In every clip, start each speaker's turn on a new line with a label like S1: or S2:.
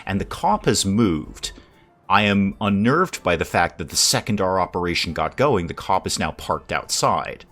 S1: And the cop has moved. I am unnerved by the fact that the second our operation got going, the cop is now parked outside.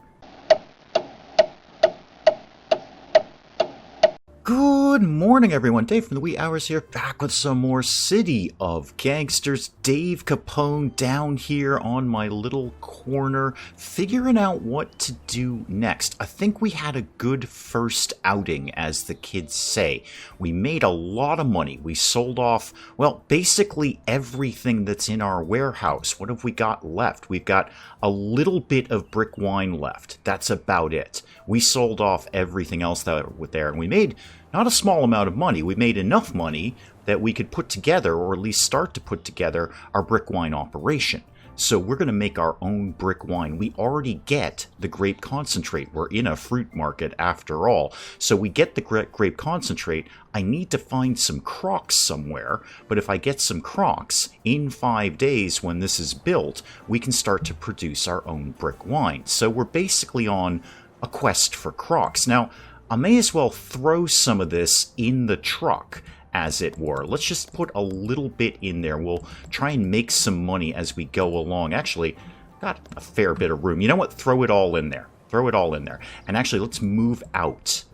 S1: Good morning, everyone. Dave from the wee hours here, back with some more City of Gangsters. Dave Capone down here on my little corner, figuring out what to do next. I think we had a good first outing, as the kids say. We made a lot of money. We sold off, well, basically everything that's in our warehouse. What have we got left? We've got a little bit of brick wine left. That's about it. We sold off everything else that was there, and we made not a small amount of money. We made enough money that we could put together, or at least start to put together, our brick wine operation. So we're going to make our own brick wine. We already get the grape concentrate. We're in a fruit market after all. So we get the grape concentrate. I need to find some crocks somewhere. But if I get some crocks, in 5 days when this is built, we can start to produce our own brick wine. So we're basically on a quest for crocks. Now, I may as well throw some of this in the truck, as it were. Let's just put a little bit in there. We'll try and make some money as we go along. Actually, got a fair bit of room. You know what? Throw it all in there. Throw it all in there. And actually, let's move out.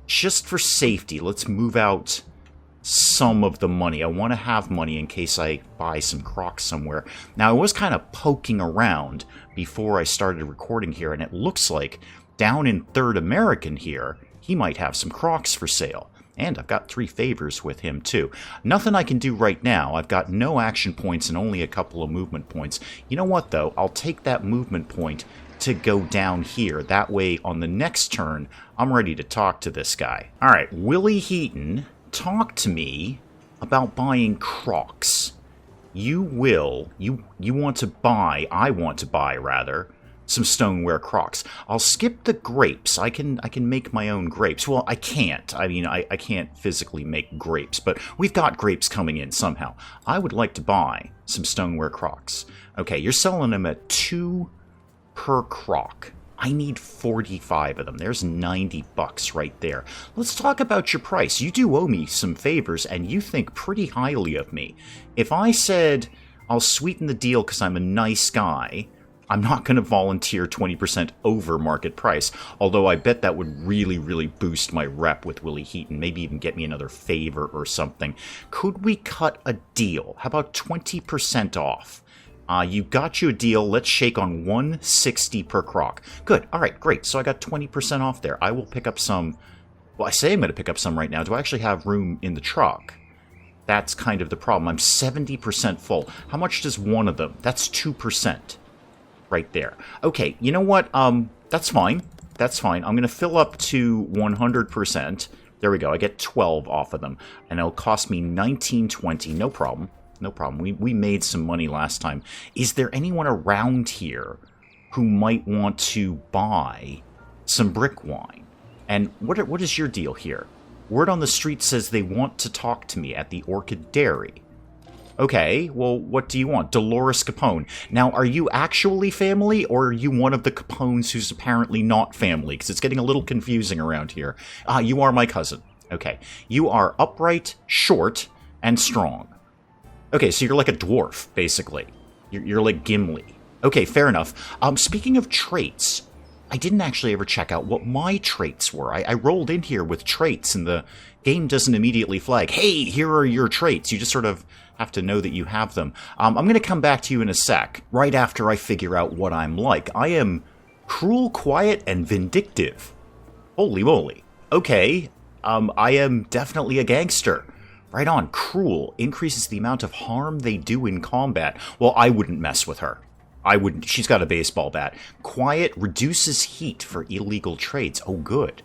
S1: Just for safety, let's move out some of the money. I want to have money in case I buy some crocks somewhere. Now, I was kind of poking around before I started recording here, and it looks like down in 3rd American here, he might have some crocks for sale. And I've got 3 favors with him, too. Nothing I can do right now. I've got no action points and only a couple of movement points. You know what, though? I'll take that movement point to go down here. That way, on the next turn, I'm ready to talk to this guy. All right, Willie Heaton, talk to me about buying crocks. You want to buy, I want to buy, rather, some stoneware crocks. I'll skip the grapes. I can make my own grapes. Well, I can't. I mean, I can't physically make grapes, but we've got grapes coming in somehow. I would like to buy some stoneware crocks. Okay, you're selling them at 2 per crock. I need 45 of them. There's 90 bucks right there. Let's talk about your price. You do owe me some favors, and you think pretty highly of me. If I said I'll sweeten the deal because I'm a nice guy, I'm not going to volunteer 20% over market price, although I bet that would really, really boost my rep with Willie Heaton, maybe even get me another favor or something. Could we cut a deal? How about 20% off? You got you a deal. Let's shake on 160 per crock. Good. All right, great. So I got 20% off there. I will pick up some. Well, I say I'm going to pick up some right now. Do I actually have room in the truck? That's kind of the problem. I'm 70% full. How much does one of them? That's 2%. Right there. Okay, you know what? That's fine. That's fine. I'm going to fill up to 100%. There we go. I get 12 off of them. And it'll cost me $19.20. No problem. No problem. We made some money last time. Is there anyone around here who might want to buy some brick wine? And what is your deal here? Word on the street says they want to talk to me at the Orchid Dairy. Okay, well, what do you want? Dolores Capone. Now, are you actually family, or are you one of the Capones who's apparently not family? Because it's getting a little confusing around here. You are my cousin. Okay. You are upright, short, and strong. Okay, so you're like a dwarf, basically. You're like Gimli. Okay, fair enough. Speaking of traits, I didn't actually ever check out what my traits were. I rolled in here with traits, and the game doesn't immediately flag, hey, here are your traits. You just sort of have to know that you have them. I'm going to come back to you in a sec, right after I figure out what I'm like. I am cruel, quiet, and vindictive. Holy moly. Okay, I am definitely a gangster. Right on. Cruel increases the amount of harm they do in combat. Well, I wouldn't mess with her. I wouldn't. She's got a baseball bat. Quiet reduces heat for illegal trades. Oh, good.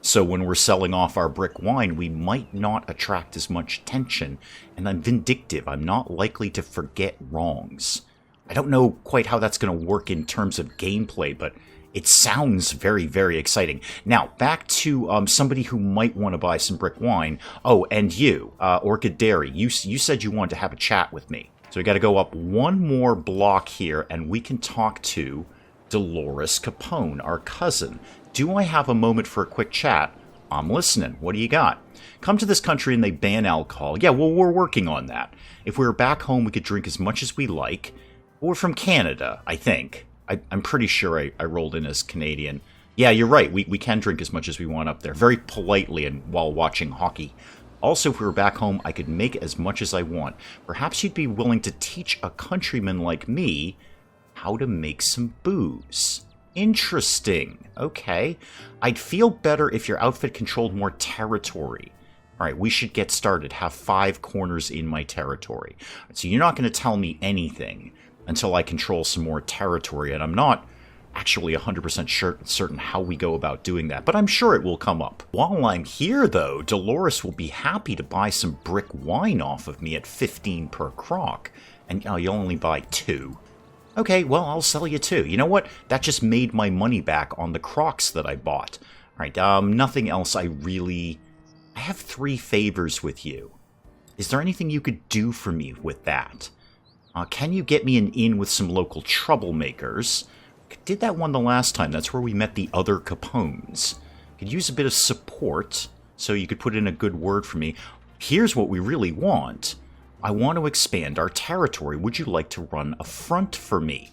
S1: So when we're selling off our brick wine, we might not attract as much attention. And I'm vindictive. I'm not likely to forget wrongs. I don't know quite how that's going to work in terms of gameplay, but it sounds very, very exciting. Now, back to somebody who might want to buy some brick wine. Oh, and you, Orchid Dairy, you said you wanted to have a chat with me. So we got to go up one more block here, and we can talk to Dolores Capone, our cousin. Do I have a moment for a quick chat? I'm listening. What do you got? Come to this country and they ban alcohol. Yeah, well, we're working on that. If we were back home, we could drink as much as we like. We're from Canada, I think. I'm pretty sure I rolled in as Canadian. Yeah, you're right. We can drink as much as we want up there. Very politely and while watching hockey. Also, if we were back home, I could make as much as I want. Perhaps you'd be willing to teach a countryman like me how to make some booze. Interesting. Okay. I'd feel better if your outfit controlled more territory. All right, we should get started. Have 5 corners in my territory. So you're not going to tell me anything until I control some more territory, and I'm not actually 100% certain how we go about doing that, but I'm sure it will come up. While I'm here, though, Dolores will be happy to buy some brick wine off of me at 15 per crock, and you'll only buy 2. Okay, well, I'll sell you 2. You know what? That just made my money back on the crocks that I bought. All right, nothing else I have 3 favors with you. Is there anything you could do for me with that? Can you get me an inn with some local troublemakers? Did that one the last time. That's where we met the other Capones. Could use a bit of support, so you could put in a good word for me. Here's what we really want. I want to expand our territory. Would you like to run a front for me?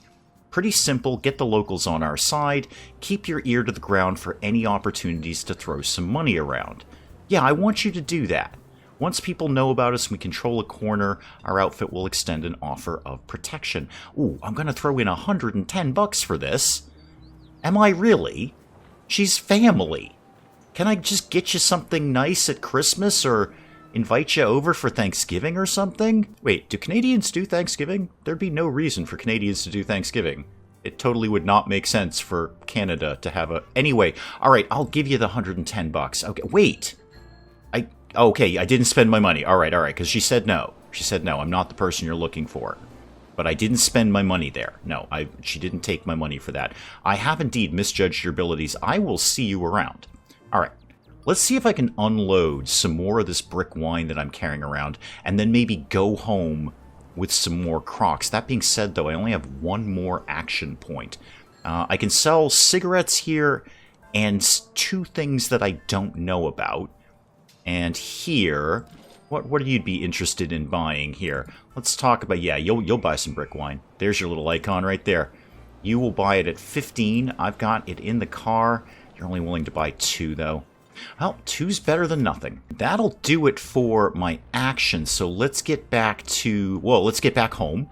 S1: Pretty simple. Get the locals on our side. Keep your ear to the ground for any opportunities to throw some money around. Yeah, I want you to do that. Once people know about us and we control a corner, our outfit will extend an offer of protection. Ooh, I'm going to throw in $110 for this. Am I really? She's family. Can I just get you something nice at Christmas or invite you over for Thanksgiving or something? Wait, do Canadians do Thanksgiving? There'd be no reason for Canadians to do Thanksgiving. It totally would not make sense for Canada to have a... Anyway, all right, I'll give you the $110. Okay, wait. Okay, I didn't spend my money. All right, because she said no. She said no, I'm not the person you're looking for. But I didn't spend my money there. No, she didn't take my money for that. I have indeed misjudged your abilities. I will see you around. All right, let's see if I can unload some more of this brick wine that I'm carrying around, and then maybe go home with some more crocks. That being said, though, I only have 1 more action point. I can sell cigarettes here and 2 things that I don't know about. And here, what would you be interested in buying here? Let's talk about, yeah, you'll buy some brick wine. There's your little icon right there. You will buy it at 15. I've got it in the car. You're only willing to buy 2, though. Well, 2's better than nothing. That'll do it for my action. So let's get back to, well, let's get back home.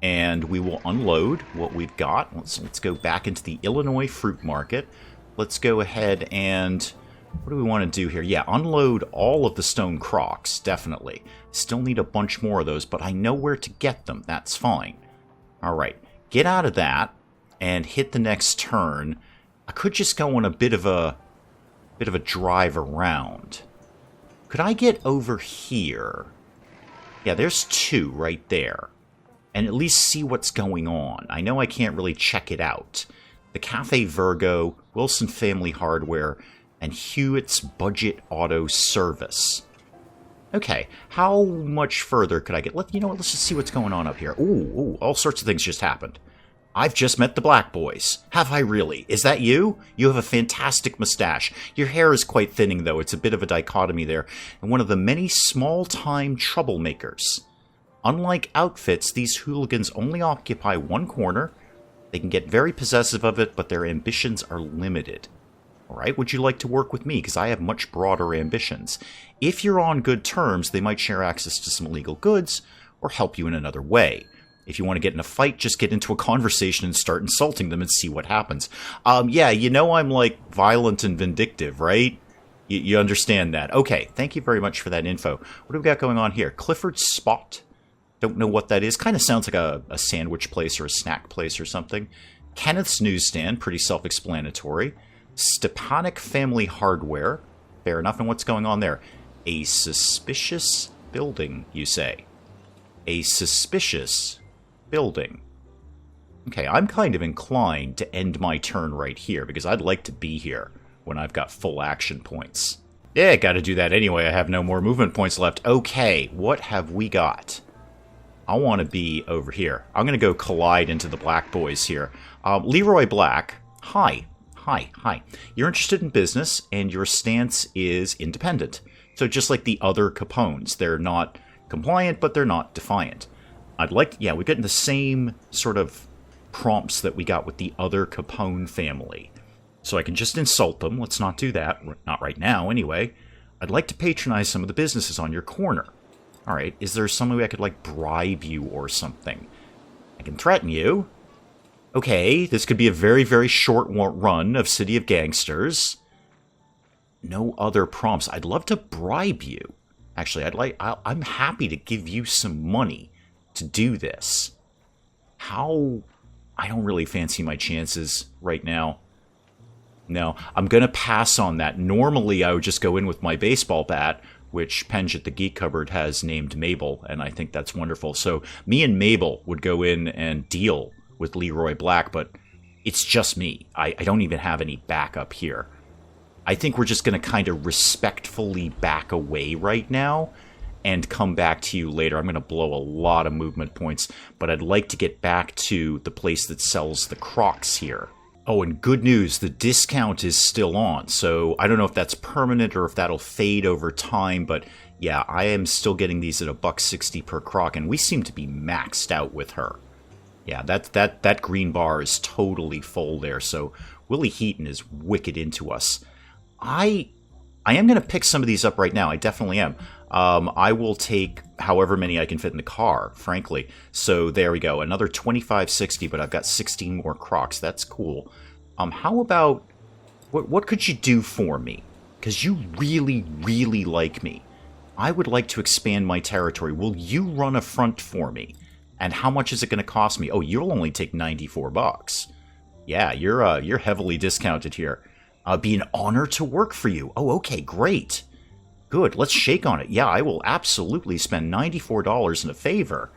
S1: And we will unload what we've got. Let's go back into the Illinois fruit market. Let's go ahead and... What do we want to do here? Yeah, unload all of the stone crocks, definitely. Still need a bunch more of those, but I know where to get them. That's fine. All right, get out of that and hit the next turn. I could just go on a bit of a drive around. Could I get over here? Yeah, there's 2 right there. And at least see what's going on. I know I can't really check it out. The Cafe Virgo, Wilson Family Hardware, and Hewitt's Budget Auto Service. Okay, how much further could I get? You know what, let's just see what's going on up here. Ooh, all sorts of things just happened. I've just met the Black Boys. Have I really? Is that you? You have a fantastic mustache. Your hair is quite thinning, though. It's a bit of a dichotomy there. And one of the many small-time troublemakers. Unlike outfits, these hooligans only occupy 1 corner. They can get very possessive of it, but their ambitions are limited. All right, would you like to work with me? Because I have much broader ambitions. If you're on good terms, they might share access to some illegal goods or help you in another way. If you want to get in a fight, just get into a conversation and start insulting them and see what happens. Yeah, you know I'm, like, violent and vindictive, right? You understand that. Okay, thank you very much for that info. What do we got going on here? Clifford's Spot. Don't know what that is. Kind of sounds like a sandwich place or a snack place or something. Kenneth's Newsstand, pretty self-explanatory. Stepanek Family Hardware. Fair enough. And what's going on there? A suspicious building, you say. A suspicious building. Okay, I'm kind of inclined to end my turn right here, because I'd like to be here when I've got full action points. Yeah, gotta do that anyway. I have no more movement points left. Okay, what have we got? I want to be over here. I'm gonna go collide into the Black Boys here. Leroy Black. Hi. Hi. You're interested in business, and your stance is independent. So just like the other Capones, they're not compliant, but they're not defiant. We're getting the same sort of prompts that we got with the other Capone family. So I can just insult them. Let's not do that. Not right now, anyway. I'd like to patronize some of the businesses on your corner. Alright, is there some way I could, bribe you or something? I can threaten you. Okay, this could be a very, very short run of City of Gangsters. No other prompts. I'd love to bribe you. Actually, I'm happy to give you some money to do this. How? I don't really fancy my chances right now. No, I'm going to pass on that. Normally, I would just go in with my baseball bat, which Penge at the Geek Cupboard has named Mabel, and I think that's wonderful. So me and Mabel would go in and deal with Leroy Black, but it's just me. I don't even have any backup here. I think we're just going to kind of respectfully back away right now and come back to you later. I'm going to blow a lot of movement points, but I'd like to get back to the place that sells the Crocs here. Oh, and good news, the discount is still on, so I don't know if that's permanent or if that'll fade over time, but yeah, I am still getting these at $1.60 per Croc, and we seem to be maxed out with her. Yeah, that green bar is totally full there, so Willie Heaton is wicked into us. I am going to pick some of these up right now, I definitely am. I will take however many I can fit in the car, frankly. So there we go. Another 25.60, but I've got 16 more Crocs. That's cool. How about... What could you do for me? Because you really, really like me. I would like to expand my territory. Will you run a front for me? And how much is it going to cost me? Oh, you'll only take $94. Yeah, you're heavily discounted here. Be an honor to work for you. Oh, okay, great. Good, let's shake on it. Yeah, I will absolutely spend $94 in a favor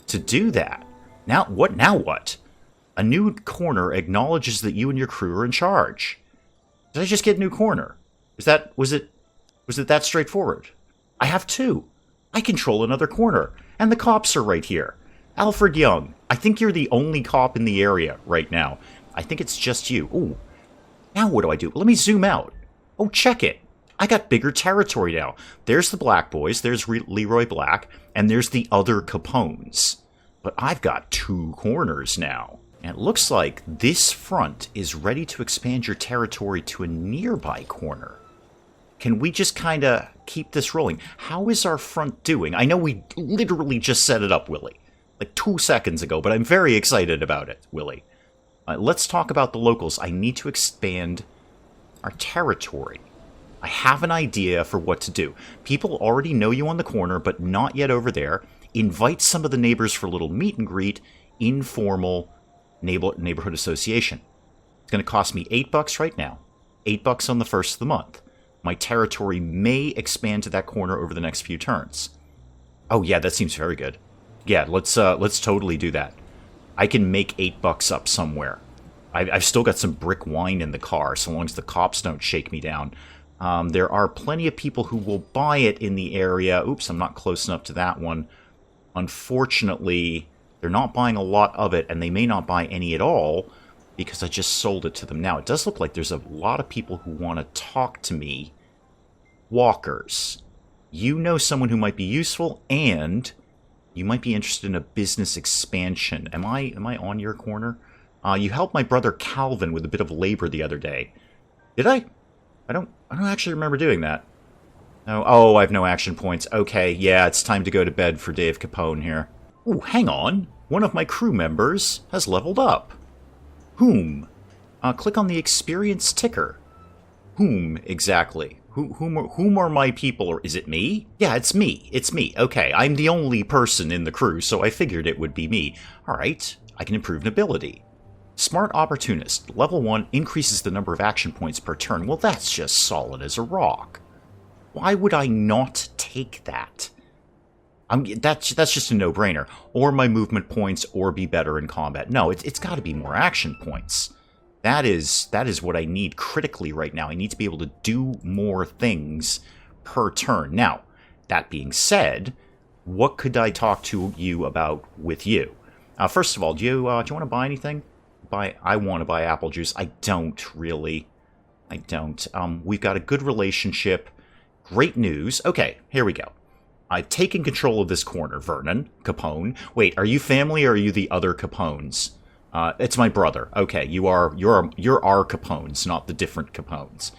S1: to do that. Now what? A new corner acknowledges that you and your crew are in charge. Did I just get a new corner? Was it that straightforward? I have two. I control another corner, and the cops are right here. Alfred Young, I think you're the only cop in the area right now. I think it's just you. Ooh. Now what do? Let me zoom out. Oh, check it. I got bigger territory now. There's the Black Boys, there's Leroy Black, and there's the other Capones. But I've got two corners now. And it looks like this front is ready to expand your territory to a nearby corner. Can we just kind of keep this rolling? How is our front doing? I know we literally just set it up, Willie. Like 2 seconds ago, but I'm very excited about it, Willie. Let's talk about the locals. I need to expand our territory. I have an idea for what to do. People already know you on the corner, but not yet over there. Invite some of the neighbors for a little meet and greet, informal neighborhood association. It's going to cost me $8 right now. $8 on the first of the month. My territory may expand to that corner over the next few turns. Oh yeah, that seems very good. Yeah, let's totally do that. I can make $8 up somewhere. I've still got some brick wine in the car, so long as the cops don't shake me down. There are plenty of people who will buy it in the area. Oops, I'm not close enough to that one. Unfortunately, they're not buying a lot of it, and they may not buy any at all because I just sold it to them. Now, it does look like there's a lot of people who want to talk to me. Walkers. You know someone who might be useful, and you might be interested in a business expansion. Am I on your corner? You helped my brother Calvin with a bit of labor the other day. Did I? I don't actually remember doing that. Oh, I have no action points. Okay, yeah, it's time to go to bed for Dave Capone here. Ooh, hang on. One of my crew members has leveled up. Whom? Click on the experience ticker. Whom, exactly? Whom are my people, or is it me? Yeah, it's me. It's me. Okay, I'm the only person in the crew, so I figured it would be me. Alright, I can improve an ability. Smart Opportunist. Level 1 increases the number of action points per turn. Well, that's just solid as a rock. Why would I not take that? That's just a no-brainer. Or my movement points, or be better in combat. No, it's got to be more action points. That is what I need critically right now. I need to be able to do more things per turn. Now, that being said, what could I talk to you about with you? First of all, do you want to buy anything? I want to buy apple juice. I don't, really. I don't. We've got a good relationship. Great news. Okay, here we go. I've taken control of this corner, Vernon, Capone. Wait, are you family or are you the other Capones? It's my brother. Okay, you're our Capones, not the different Capones.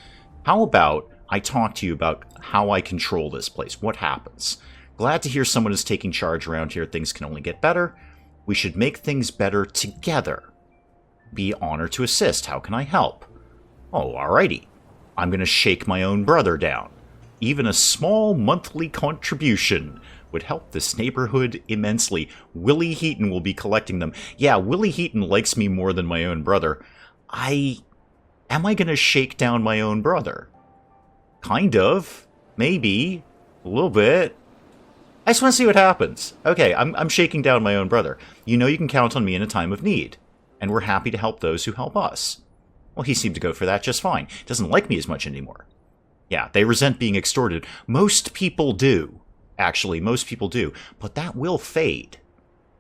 S1: How about I talk to you about how I control this place? What happens? Glad to hear someone is taking charge around here. Things can only get better. We should make things better together. Be honored to assist. How can I help? Oh, alrighty. I'm going to shake my own brother down. Even a small monthly contribution would help this neighborhood immensely. Willie Heaton will be collecting them. Yeah, Willie Heaton likes me more than my own brother. Am I going to shake down my own brother? Kind of. Maybe. A little bit. I just want to see what happens. Okay, I'm shaking down my own brother. You know you can count on me in a time of need. And we're happy to help those who help us. Well, he seemed to go for that just fine. Doesn't like me as much anymore. Yeah, they resent being extorted. Most people do. Actually, most people do. But that will fade.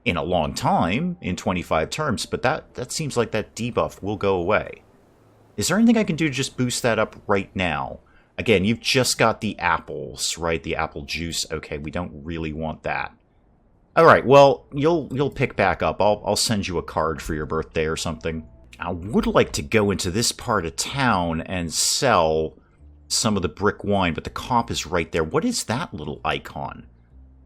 S1: In a long time, in 25 terms, but that seems like that debuff will go away. Is there anything I can do to just boost that up right now? Again, you've just got the apples, right? The apple juice. Okay, we don't really want that. All right, well, you'll pick back up. I'll send you a card for your birthday or something. I would like to go into this part of town and sell some of the brick wine, but the cop is right there. What is that little icon?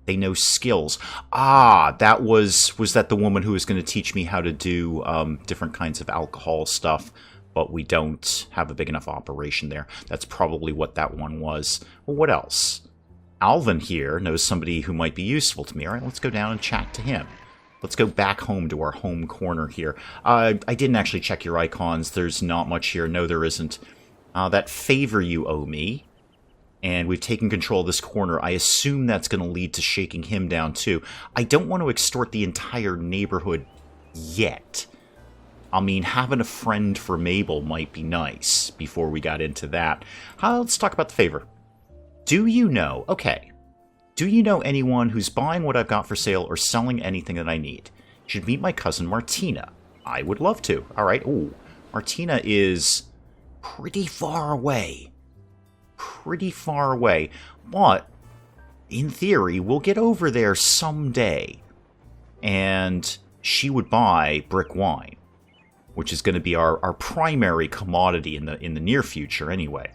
S1: They know skills. Ah, that was that the woman who was going to teach me how to do different kinds of alcohol stuff, but we don't have a big enough operation there. That's probably what that one was. Well, what else? Alvin here knows somebody who might be useful to me. All right, let's go down and chat to him. Let's go back home to our home corner here. I didn't actually check your icons. There's not much here. No, there isn't. That favor you owe me, and we've taken control of this corner. I assume that's going to lead to shaking him down, too. I don't want to extort the entire neighborhood yet. I mean, having a friend for Mabel might be nice before we got into that. Let's talk about the favor. Do you know... Okay. Do you know anyone who's buying what I've got for sale or selling anything that I need? You should meet my cousin Martina. I would love to. All right. Ooh, Martina is pretty far away. Pretty far away. But, in theory, we'll get over there someday. And she would buy brick wine, which is going to be our primary commodity in the near future anyway.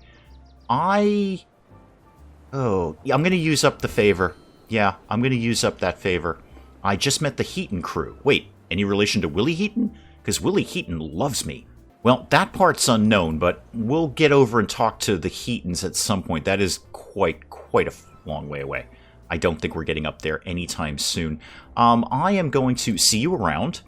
S1: Oh, yeah, I'm going to use up the favor. Yeah, I'm going to use up that favor. I just met the Heaton crew. Wait, any relation to Willie Heaton? Because Willie Heaton loves me. Well, that part's unknown, but we'll get over and talk to the Heatons at some point. That is quite a long way away. I don't think we're getting up there anytime soon. I am going to see you around.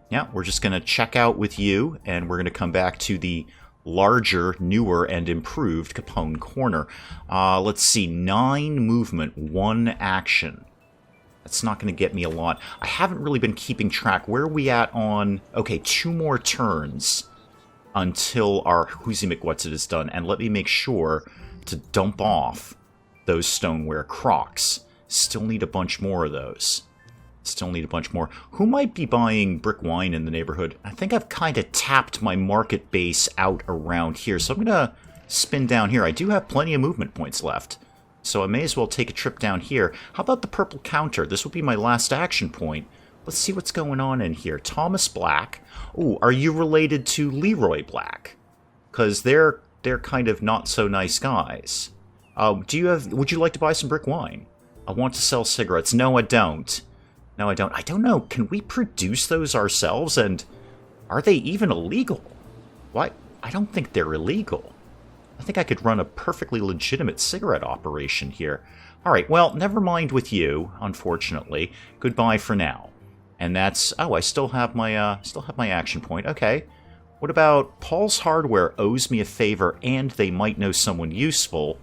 S1: Yeah, we're just going to check out with you, and we're going to come back to the larger, newer, and improved Capone Corner. Let's see, 9 movement, 1 action. That's not going to get me a lot. I haven't really been keeping track. Where are we at on... Okay, 2 more turns until our Whoozy McWhatsit is done. And let me make sure to dump off those stoneware Crocs. Still need a bunch more of those. Still need a bunch more. Who might be buying brick wine in the neighborhood? I think I've kind of tapped my market base out around here. So I'm going to spin down here. I do have plenty of movement points left. So I may as well take a trip down here. How about the purple counter? This will be my last action point. Let's see what's going on in here. Thomas Black. Oh, are you related to Leroy Black? Because they're kind of not so nice guys. Would you like to buy some brick wine? I want to sell cigarettes. No, I don't. No, I don't. I don't know. Can we produce those ourselves? And are they even illegal? Why? I don't think they're illegal. I think I could run a perfectly legitimate cigarette operation here. All right, well, never mind with you, unfortunately. Goodbye for now. And that's... Oh, I still have my action point. Okay. What about Paul's Hardware owes me a favor and they might know someone useful.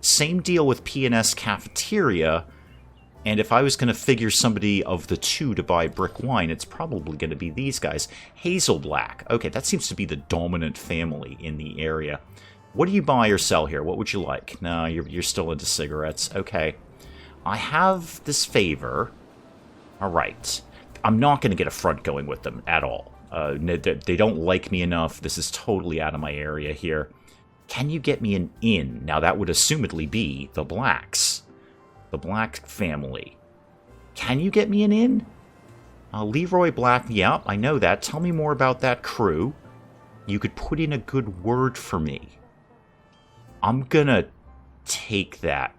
S1: Same deal with P&S Cafeteria. And if I was going to figure somebody of the two to buy brick wine, it's probably going to be these guys. Hazel Black. Okay, that seems to be the dominant family in the area. What do you buy or sell here? What would you like? No, you're still into cigarettes. Okay. I have this favor. All right. I'm not going to get a front going with them at all. They don't like me enough. This is totally out of my area here. Can you get me an inn? Now, that would assumedly be the Blacks. The Black family. Can you get me an inn? Leroy Black, yeah, I know that. Tell me more about that crew. You could put in a good word for me. I'm gonna take that.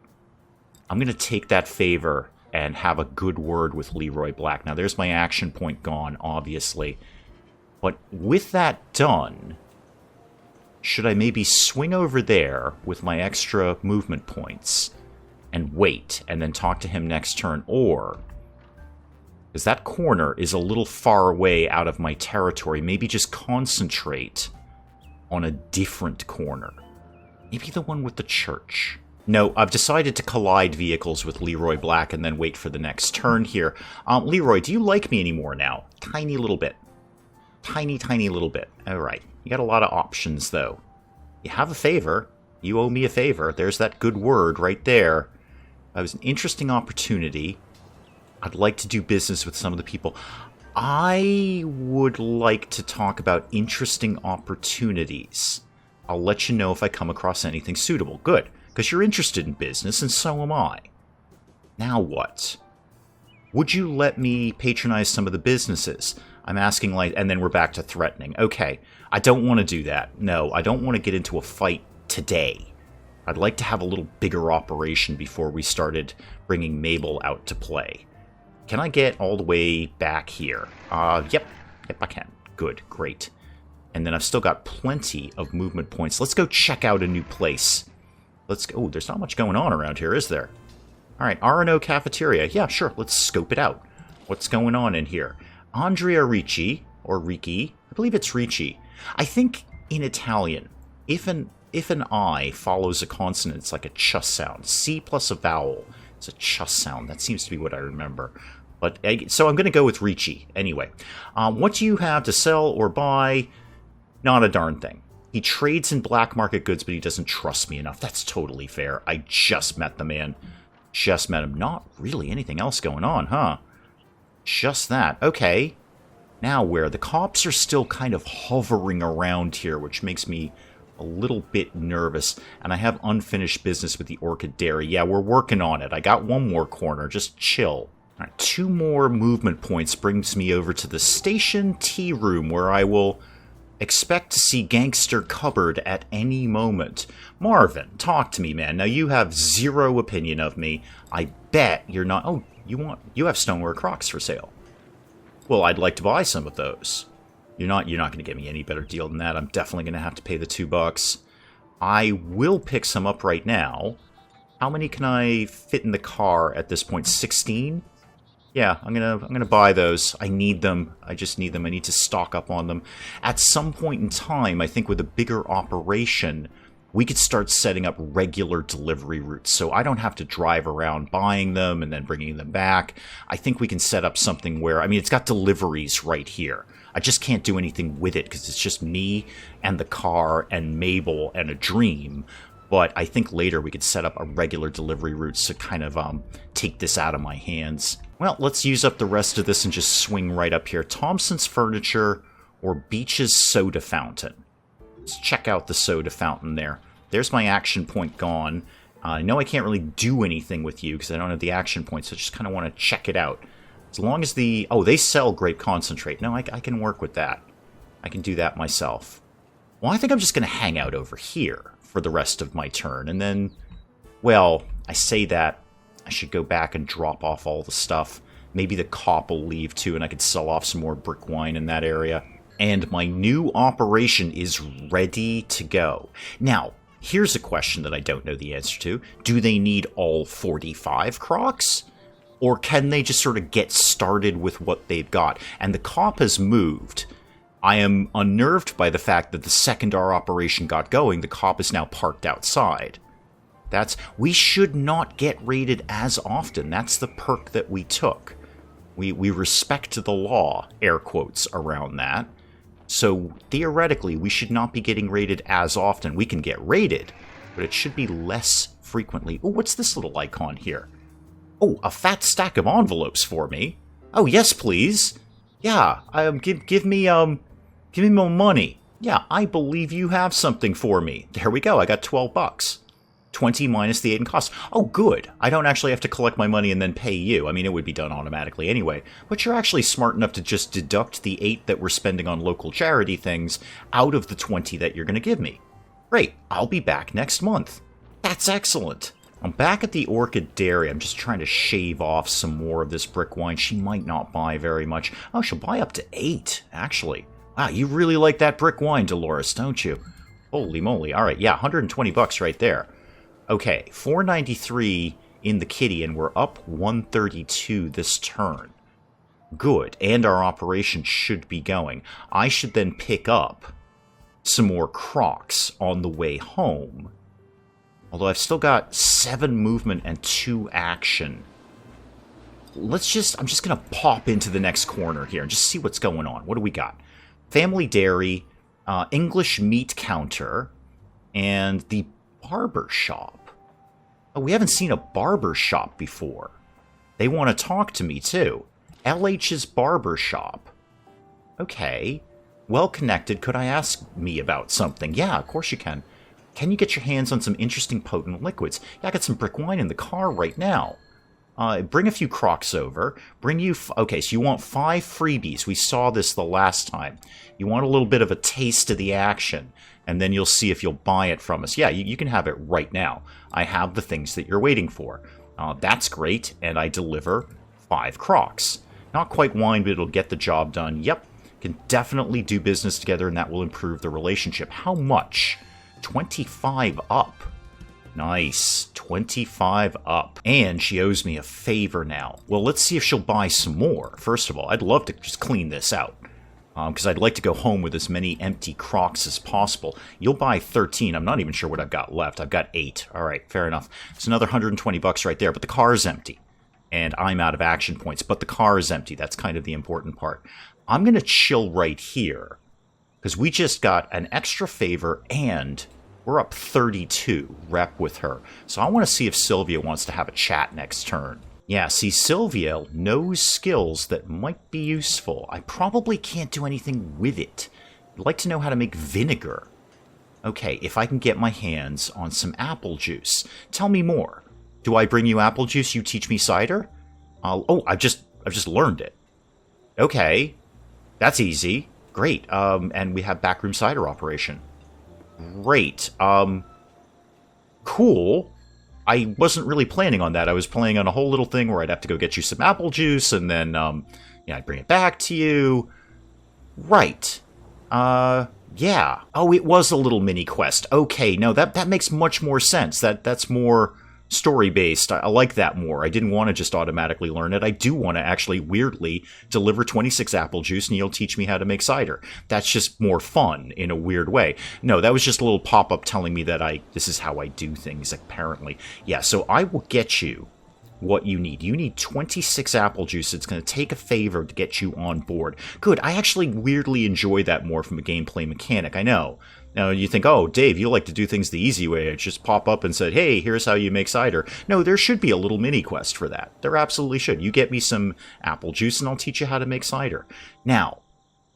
S1: I'm gonna take that favor and have a good word with Leroy Black. Now, there's my action point gone, obviously. But with that done, should I maybe swing over there with my extra movement points and wait and then talk to him next turn? Or, because that corner is a little far away out of my territory, maybe just concentrate on a different corner. Maybe the one with the church. No, I've decided to collide vehicles with Leroy Black and then wait for the next turn here. Leroy, do you like me anymore now? Tiny little bit. Tiny, tiny little bit. Alright. You got a lot of options, though. You have a favor. You owe me a favor. There's that good word right there. That was an interesting opportunity. I'd like to do business with some of the people. I would like to talk about interesting opportunities. I'll let you know if I come across anything suitable. Good, because you're interested in business, and so am I. Now what? Would you let me patronize some of the businesses? I'm asking, like, and then we're back to threatening. Okay, I don't want to do that. No, I don't want to get into a fight today. I'd like to have a little bigger operation before we started bringing Mabel out to play. Can I get all the way back here? Yep, I can. Good, great. And then I've still got plenty of movement points. Let's go check out a new place. Let's go. Oh, there's not much going on around here, is there? All right, R&O Cafeteria. Yeah, sure, let's scope it out. What's going on in here? Andrea Ricci, or Ricci, I believe it's Ricci. I think in Italian, if an I follows a consonant, it's like a ch sound. C plus a vowel. It's a ch sound. That seems to be what I remember. But so I'm going to go with Ricci anyway. What do you have to sell or buy? Not a darn thing. He trades in black market goods, but he doesn't trust me enough. That's totally fair. I just met the man. Just met him. Not really anything else going on, huh? Just that. Okay. Now where? The cops are still kind of hovering around here, which makes me a little bit nervous. And I have unfinished business with the Orchid Dairy. Yeah, we're working on it. I got one more corner. Just chill. All right, 2 more movement points brings me over to the station tea room, where I will expect to see Gangster Cupboard at any moment. Marvin, talk to me, man. Now, you have zero opinion of me. I bet you're not... Oh, you have stoneware Crocs for sale. Well, I'd like to buy some of those. You're not going to get me any better deal than that. I'm definitely going to have to pay the $2. I will pick some up right now. How many can I fit in the car at this point? 16? Yeah, I'm gonna buy those. I need them. I just need them. I need to stock up on them. At some point in time, I think with a bigger operation, we could start setting up regular delivery routes, so I don't have to drive around buying them and then bringing them back. I think we can set up something where, I mean, it's got deliveries right here. I just can't do anything with it because it's just me and the car and Mabel and a dream. But I think later we could set up a regular delivery route to kind of take this out of my hands. Well, let's use up the rest of this and just swing right up here. Thompson's Furniture or Beach's Soda Fountain. Let's check out the soda fountain there. There's my action point gone. I know I can't really do anything with you because I don't have the action point, so I just kind of want to check it out. As long as the... Oh, they sell grape concentrate. No, I can work with that. I can do that myself. Well, I think I'm just going to hang out over here for the rest of my turn. And then, well, I say that. I should go back and drop off all the stuff. Maybe the cop will leave too, and I could sell off some more brick wine in that area. And my new operation is ready to go. Now, here's a question that I don't know the answer to. Do they need all 45 Crocs? Or can they just sort of get started with what they've got? And the cop has moved. I am unnerved by the fact that the second our operation got going, the cop is now parked outside. We should not get raided as often. That's the perk that we took. We respect the law, air quotes, around that. So theoretically, we should not be getting raided as often. We can get raided, but it should be less frequently. Oh, what's this little icon here? Oh, a fat stack of envelopes for me. Oh, yes, please. Yeah, give me more money. Yeah, I believe you have something for me. There we go. I got $12. 20 minus the 8 in cost. Oh, good. I don't actually have to collect my money and then pay you. I mean, it would be done automatically anyway. But you're actually smart enough to just deduct the 8 that we're spending on local charity things out of the 20 that you're going to give me. Great. I'll be back next month. That's excellent. I'm back at the Orchid Dairy. I'm just trying to shave off some more of this brick wine. She might not buy very much. Oh, she'll buy up to 8, actually. Wow, you really like that brick wine, Dolores, don't you? Holy moly. All right, yeah, $120 right there. Okay, $4.93 in the kitty, and we're up $132 this turn. Good, and our operation should be going. I should then pick up some more crocs on the way home. Although I've still got 7 movement and 2 action. I'm just going to pop into the next corner here and just see what's going on. What do we got? Family Dairy, English Meat Counter, and the Barber Shop. Oh, we haven't seen a barber shop before. They want to talk to me, too. LH's Barber Shop. Okay. Well connected. Could I ask me about something? Yeah, of course you can. Can you get your hands on some interesting potent liquids? Yeah, I got some brick wine in the car right now. Bring a few crocs over. Bring you... Okay, so you want 5 freebies. We saw this the last time. You want a little bit of a taste of the action, and then you'll see if you'll buy it from us. Yeah, you can have it right now. I have the things that you're waiting for. That's great, and I deliver 5 crocs. Not quite wine, but it'll get the job done. Yep, can definitely do business together, and that will improve the relationship. How much? 25 up. Nice. 25 up. And she owes me a favor now. Well, let's see if she'll buy some more. First of all, I'd love to just clean this out. Because I'd like to go home with as many empty crocs as possible. You'll buy 13. I'm not even sure what I've got left. I've got 8. All right, fair enough. It's another $120 right there, but the car is empty. And I'm out of action points, but the car is empty. That's kind of the important part. I'm going to chill right here. Because we just got an extra favor, and we're up 32 rep with her. So I want to see if Sylvia wants to have a chat next turn. Yeah, see, Sylvia knows skills that might be useful. I probably can't do anything with it. I'd like to know how to make vinegar. Okay, if I can get my hands on some apple juice. Tell me more. Do I bring you apple juice, you teach me cider? I've just learned it. Okay, that's easy. Great, and we have backroom cider operation. Great, cool. I wasn't really planning on that. I was planning on a whole little thing where I'd have to go get you some apple juice, and then, I'd bring it back to you. Right. Yeah. Oh, it was a little mini quest. Okay, no, that makes much more sense. That's more story-based. I like that more. I didn't want to just automatically learn it. I do want to actually, weirdly, deliver 26 apple juice and you'll teach me how to make cider. That's just more fun in a weird way. No, that was just a little pop-up telling me that this is how I do things, apparently. Yeah, so I will get you what you need. You need 26 apple juice. It's going to take a favor to get you on board. Good. I actually weirdly enjoy that more from a gameplay mechanic. I know. Now, you think, oh, Dave, you like to do things the easy way. It just pop up and said, hey, here's how you make cider. No, there should be a little mini-quest for that. There absolutely should. You get me some apple juice, and I'll teach you how to make cider. Now,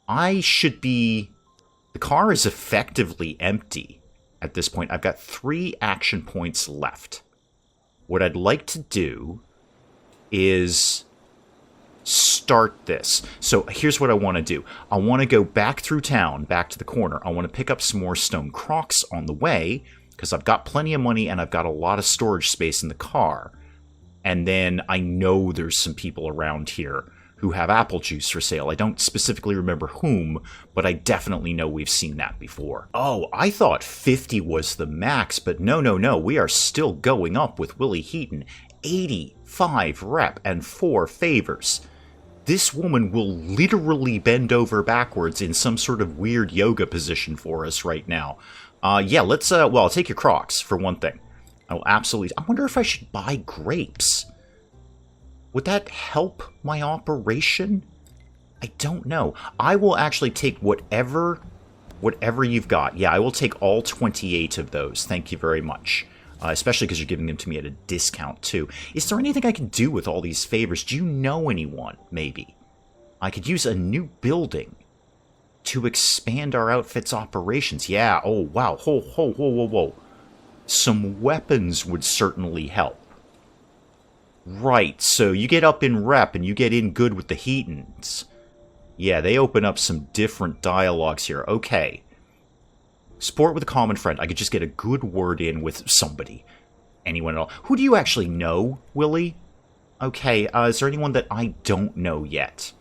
S1: the car is effectively empty at this point. I've got 3 action points left. What I'd like to do is start this. So here's what I want to do. I want to go back through town, back to the corner. I want to pick up some more stone crocs on the way, because I've got plenty of money and I've got a lot of storage space in the car. And then I know there's some people around here who have apple juice for sale. I don't specifically remember whom, but I definitely know we've seen that before. Oh, I thought 50 was the max, but no. We are still going up with Willie Heaton. 85 rep and 4 favors. This woman will literally bend over backwards in some sort of weird yoga position for us right now. Yeah, let's, I'll take your crocs, for one thing. I will absolutely... I wonder if I should buy grapes. Would that help my operation? I don't know. I will actually take whatever you've got. Yeah, I will take all 28 of those. Thank you very much. Especially because you're giving them to me at a discount, too. Is there anything I can do with all these favors? Do you know anyone, maybe? I could use a new building to expand our outfit's operations. Yeah, oh, wow. Whoa. Some weapons would certainly help. Right, so you get up in rep and you get in good with the Heatons. Yeah, they open up some different dialogues here. Okay. Sport with a common friend. I could just get a good word in with somebody. Anyone at all. Who do you actually know, Willie? Okay, is there anyone that I don't know yet?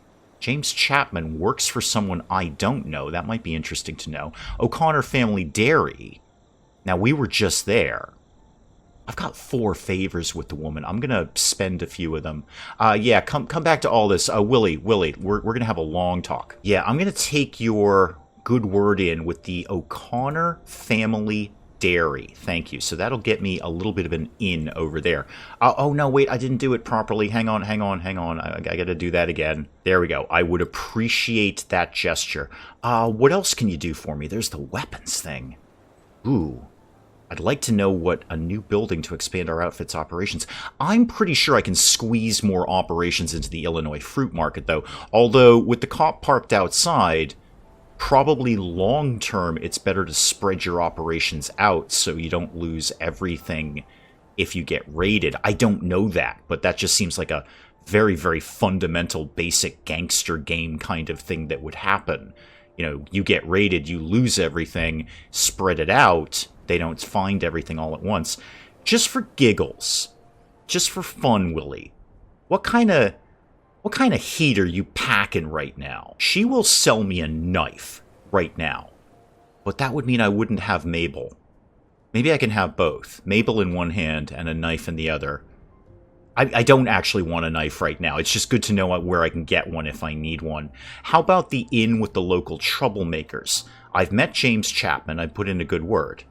S1: James Chapman works for someone I don't know. That might be interesting to know. O'Connor Family Dairy. Now, we were just there. I've got 4 favors with the woman. I'm going to spend a few of them. Yeah, come back to all this. Willie, we're going to have a long talk. Yeah, I'm going to take your good word in with the O'Connor Family Dairy. Thank you. So that'll get me a little bit of an in over there. Oh, no, wait, I didn't do it properly. Hang on. I got to do that again. There we go. I would appreciate that gesture. What else can you do for me? There's the weapons thing. Ooh. I'd like to know what a new building to expand our outfit's operations. I'm pretty sure I can squeeze more operations into the Illinois fruit market, though. Although, with the cop parked outside, probably long-term it's better to spread your operations out so you don't lose everything if you get raided. I don't know that, but that just seems like a very, very fundamental, basic gangster game kind of thing that would happen. You know, you get raided, you lose everything, spread it out. They don't find everything all at once. Just for giggles. Just for fun, Willie. What kind of heat are you packing right now? She will sell me a knife right now. But that would mean I wouldn't have Mabel. Maybe I can have both. Mabel in one hand and a knife in the other. I don't actually want a knife right now. It's just good to know where I can get one if I need one. How about the in with the local troublemakers? I've met James Chapman. I put in a good word.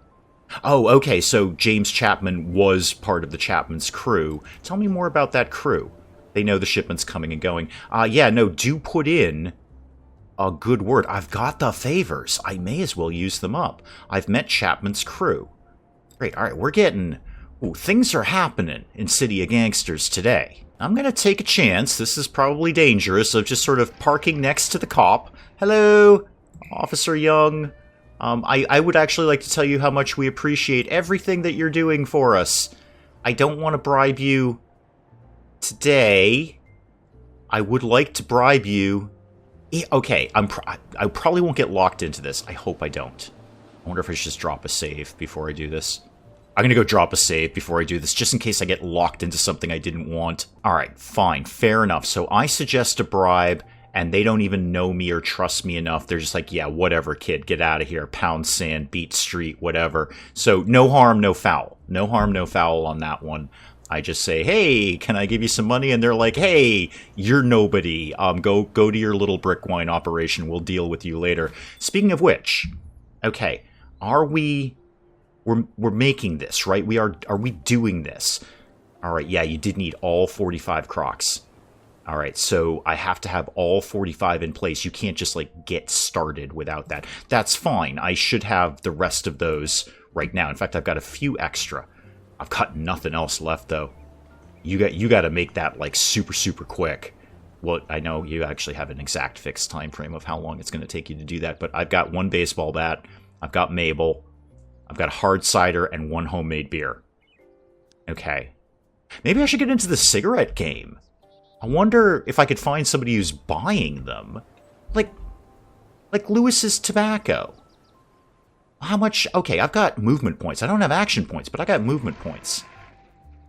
S1: Oh, okay, so James Chapman was part of the Chapman's crew. Tell me more about that crew. They know the shipment's coming and going. Yeah, no, do put in a good word. I've got the favors. I may as well use them up. I've met Chapman's crew. Great, all right, we're getting... Ooh, things are happening in City of Gangsters today. I'm going to take a chance. This is probably dangerous of just sort of parking next to the cop. Hello, Officer Young. I would actually like to tell you how much we appreciate everything that you're doing for us. I don't want to bribe you today. I would like to bribe you. Okay, I probably won't get locked into this. I hope I don't. I wonder if I should just drop a save before I do this. I'm going to go drop a save before I do this, just in case I get locked into something I didn't want. All right, fine, fair enough. So I suggest a bribe, and they don't even know me or trust me enough. They're just like, yeah, whatever, kid, get out of here. Pound sand, beat street, whatever. So no harm, no foul. No harm, no foul on that one. I just say, hey, can I give you some money? And they're like, hey, you're nobody. Go to your little brick wine operation. We'll deal with you later. Speaking of which, okay, We're making this, right? Are we doing this? All right, yeah, you did need all 45 crocs. All right, so I have to have all 45 in place. You can't just, like, get started without that. That's fine. I should have the rest of those right now. In fact, I've got a few extra. I've got nothing else left, though. You got to make that, like, super, super quick. Well, I know you actually have an exact fixed time frame of how long it's going to take you to do that, but I've got 1 baseball bat. I've got Mabel. I've got hard cider and 1 homemade beer. Okay. Maybe I should get into the cigarette game. I wonder if I could find somebody who's buying them. Like Lewis's tobacco. How much? Okay, I've got movement points. I don't have action points, but I got movement points.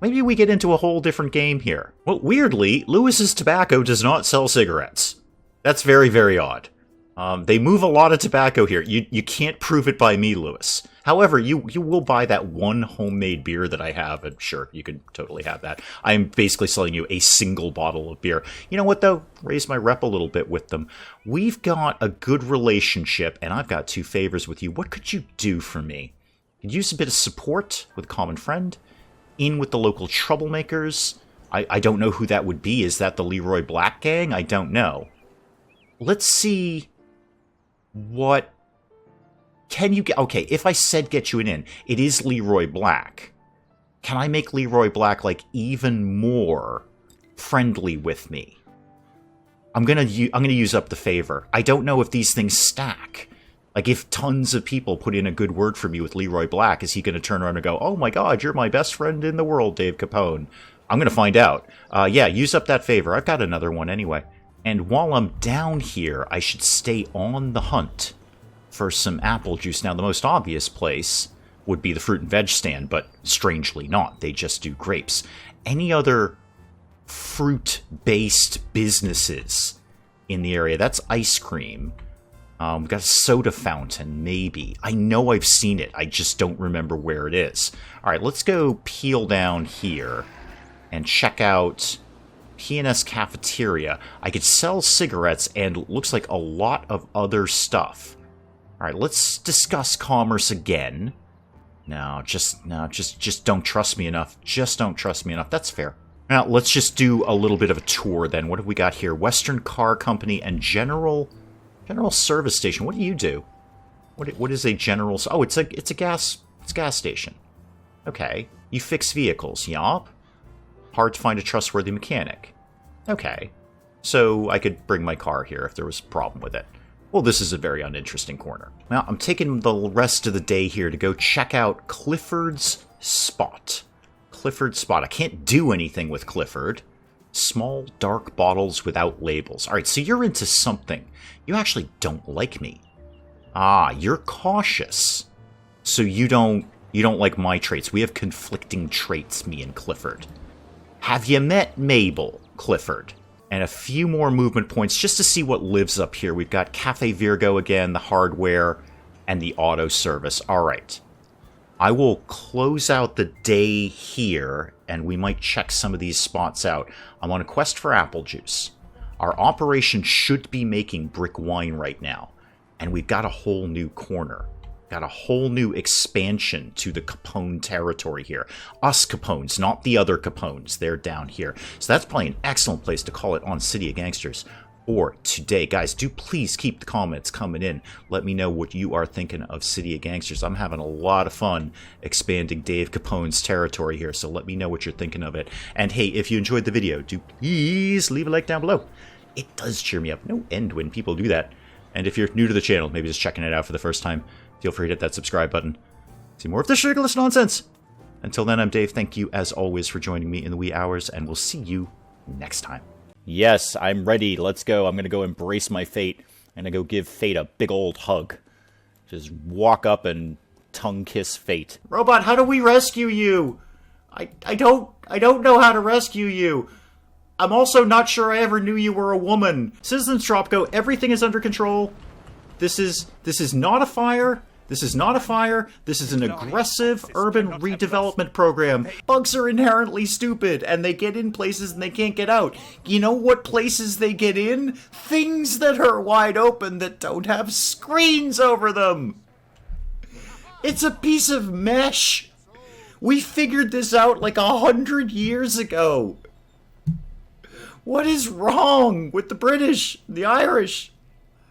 S1: Maybe we get into a whole different game here. Well, weirdly, Lewis's tobacco does not sell cigarettes. That's very, very odd. They move a lot of tobacco here. You can't prove it by me, Lewis. However, you will buy that 1 homemade beer that I have, and sure, you could totally have that. I'm basically selling you a single bottle of beer. You know what, though? Raise my rep a little bit with them. We've got a good relationship, and I've got 2 favors with you. What could you do for me? Could use a bit of support with a common friend? In with the local troublemakers? I don't know who that would be. Is that the Leroy Black gang? I don't know. Let's see... What can you get? Okay, if I said get you an in, it is Leroy Black. Can I make Leroy Black, like, even more friendly with me? I'm gonna use up the favor. I don't know if these things stack. Like, if tons of people put in a good word for me with Leroy Black, is he going to turn around and go, oh my god, you're my best friend in the world, Dave Capone? I'm going to find out. Yeah, use up that favor. I've got another one anyway. And while I'm down here, I should stay on the hunt for some apple juice. Now, the most obvious place would be the fruit and veg stand, but strangely not. They just do grapes. Any other fruit-based businesses in the area? That's ice cream. We've got a soda fountain, maybe. I know I've seen it. I just don't remember where it is. All right, let's go peel down here and check out P&S Cafeteria. I could sell cigarettes and looks like a lot of other stuff. All right, let's discuss commerce again. No, just don't trust me enough. Just don't trust me enough. That's fair. Now, let's just do a little bit of a tour then. What have we got here? Western Car Company and General Service Station. What do you do? What is a general... Oh, it's a gas station. Okay. You fix vehicles. Yup. Hard to find a trustworthy mechanic. Okay. So I could bring my car here if there was a problem with it. Well, this is a very uninteresting corner. Now, I'm taking the rest of the day here to go check out Clifford's Spot. Clifford's Spot. I can't do anything with Clifford. Small, dark bottles without labels. All right, so you're into something. You actually don't like me. Ah, you're cautious. So you don't like my traits. We have conflicting traits, me and Clifford. Have you met Mabel, Clifford? And a few more movement points just to see what lives up here. We've got Cafe Virgo again, the hardware, and the auto service. All right. I will close out the day here, and we might check some of these spots out. I'm on a quest for apple juice. Our operation should be making brick wine right now, and we've got a whole new corner. Got a whole new expansion to the Capone territory here. Us Capones, not the other Capones. They're down here. So that's probably an excellent place to call it on City of Gangsters for today. Guys, do please keep the comments coming in. Let me know what you are thinking of City of Gangsters. I'm having a lot of fun expanding Dave Capone's territory here, so let me know what you're thinking of it. And hey, if you enjoyed the video, do please leave a like down below. It does cheer me up. No end when people do that. And if you're new to the channel, maybe just checking it out for the first time, feel free to hit that subscribe button. See more of this ridiculous nonsense. Until then, I'm Dave. Thank you, as always, for joining me in the wee hours, and we'll see you next time. Yes, I'm ready. Let's go. I'm going to go embrace my fate. I'm going to go give fate a big old hug. Just walk up and tongue kiss fate. Robot, how do we rescue you? I don't know how to rescue you. I'm also not sure I ever knew you were a woman. Citizens Tropco, everything is under control. This is not a fire. This is not a fire. This is an aggressive urban redevelopment program. Bugs are inherently stupid, and they get in places and they can't get out. You know what places they get in? Things that are wide open that don't have screens over them. It's a piece of mesh. We figured this out like 100 years ago. What is wrong with the British, the Irish?